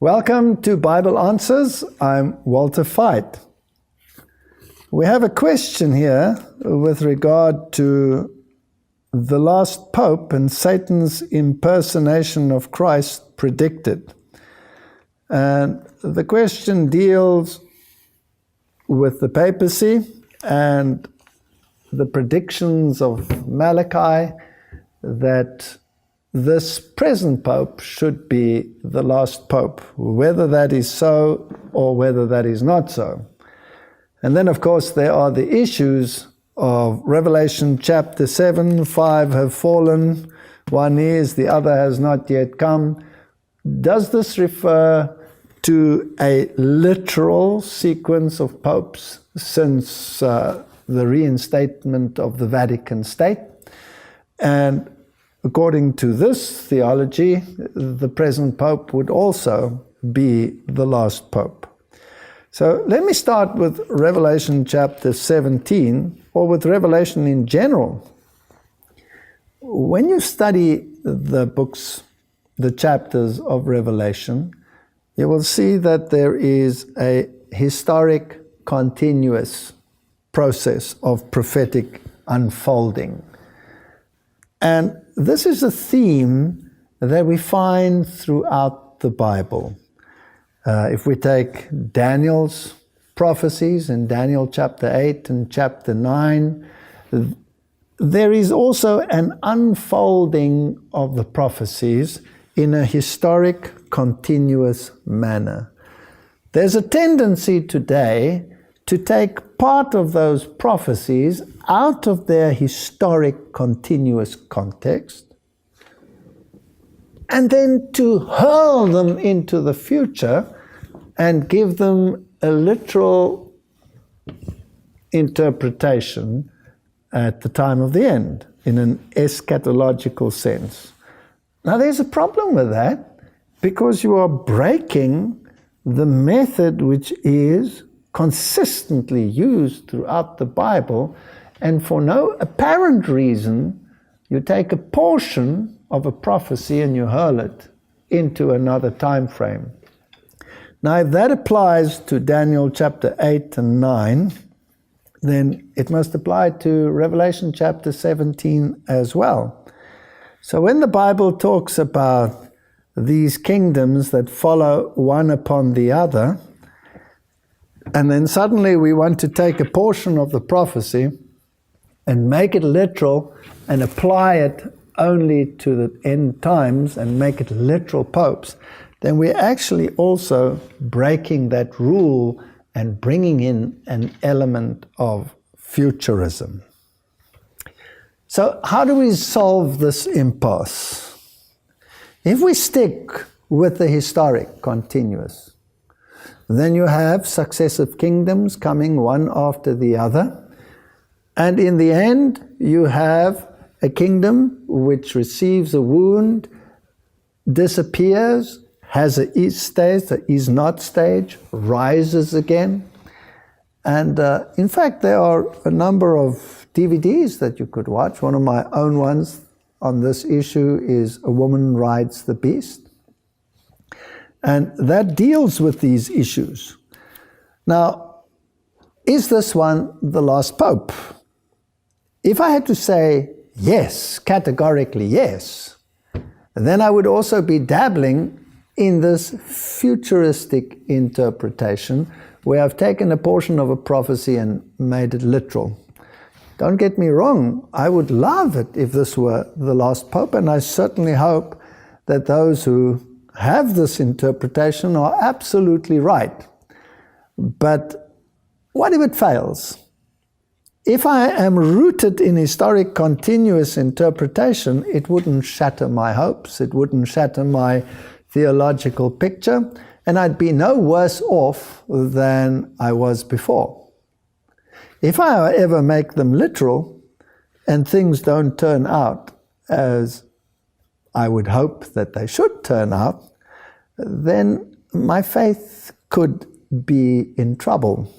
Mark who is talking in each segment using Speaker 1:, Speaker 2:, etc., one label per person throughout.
Speaker 1: Welcome to Bible Answers. I'm Walter Veith. We have a question here with regard to the last Pope and Satan's impersonation of Christ predicted. And the question deals with the papacy and the predictions of Malachi that this present Pope should be the last Pope, whether that is so or whether that is not so. And then, of course, there are the issues of Revelation chapter 7, 5 have fallen, one is, the other has not yet come. Does this refer to a literal sequence of popes since the reinstatement of the Vatican State? And according to this theology, the present Pope would also be the last Pope. So let me start with Revelation chapter 17, or with Revelation in general. When you study the books, the chapters of Revelation, you will see that there is a historic, continuous process of prophetic unfolding. And this is a theme that we find throughout the Bible. If we take Daniel's prophecies in Daniel chapter 8 and chapter 9, there is also an unfolding of the prophecies in a historic, continuous manner. There's a tendency today to take part of those prophecies out of their historic, continuous context and then to hurl them into the future and give them a literal interpretation at the time of the end, in an eschatological sense. Now, there's a problem with that, because you are breaking the method which is consistently used throughout the Bible, and for no apparent reason, you take a portion of a prophecy and you hurl it into another time frame. Now, if that applies to Daniel chapter 8 and 9, then it must apply to Revelation chapter 17 as well. So when the Bible talks about these kingdoms that follow one upon the other, and then suddenly we want to take a portion of the prophecy and make it literal and apply it only to the end times and make it literal popes, then we're actually also breaking that rule and bringing in an element of futurism. So how do we solve this impasse? If we stick with the historic continuous, then you have successive kingdoms coming one after the other. And in the end, you have a kingdom which receives a wound, disappears, has a is stage, a is not stage, rises again. And in fact, there are a number of DVDs that you could watch. One of my own ones on this issue is A Woman Rides the Beast. And that deals with these issues. Now, is this one the last Pope? If I had to say yes, categorically yes, then I would also be dabbling in this futuristic interpretation where I've taken a portion of a prophecy and made it literal. Don't get me wrong, I would love it if this were the last Pope, and I certainly hope that those who have this interpretation are absolutely right. But what if it fails? If I am rooted in historic continuous interpretation, it wouldn't shatter my hopes, it wouldn't shatter my theological picture, and I'd be no worse off than I was before. If I, however, make them literal and things don't turn out as I would hope that they should turn out, then my faith could be in trouble.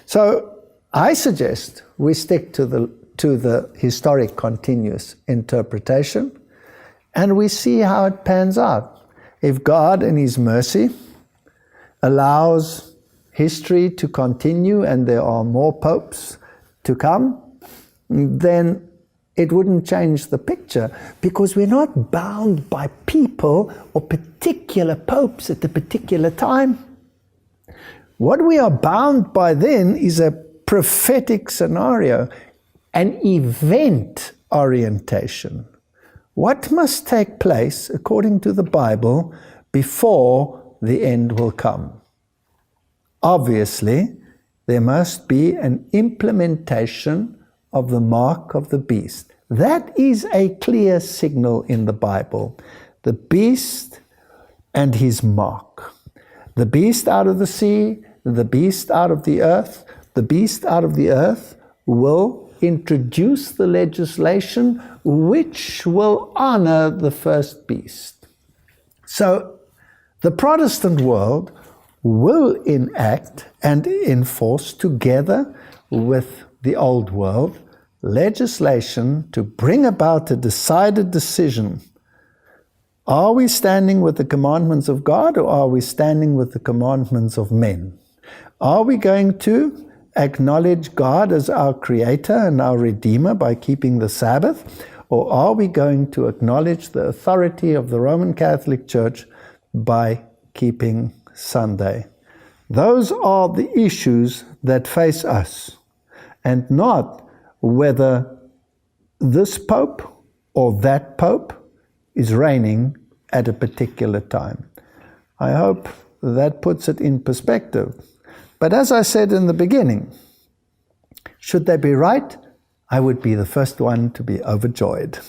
Speaker 1: So I suggest we stick to the historic continuous interpretation, and we see how it pans out. If God in His mercy allows history to continue and there are more popes to come, then it wouldn't change the picture, because we're not bound by people or particular popes at a particular time. What we are bound by then is a prophetic scenario, an event orientation. What must take place according to the Bible before the end will come? Obviously, there must be an implementation of the mark of the beast. That is a clear signal in the Bible. The beast and his mark. The beast out of the sea, the beast out of the earth. The beast out of the earth will introduce the legislation which will honor the first beast. So the Protestant world will enact and enforce, together with the old world, legislation to bring about a decided decision. Are we standing with the commandments of God, or are we standing with the commandments of men? Are we going to acknowledge God as our Creator and our Redeemer by keeping the Sabbath, or are we going to acknowledge the authority of the Roman Catholic Church by keeping Sunday? Those are the issues that face us, and not whether this Pope or that Pope is reigning at a particular time. I hope that puts it in perspective. But as I said in the beginning, should they be right, I would be the first one to be overjoyed.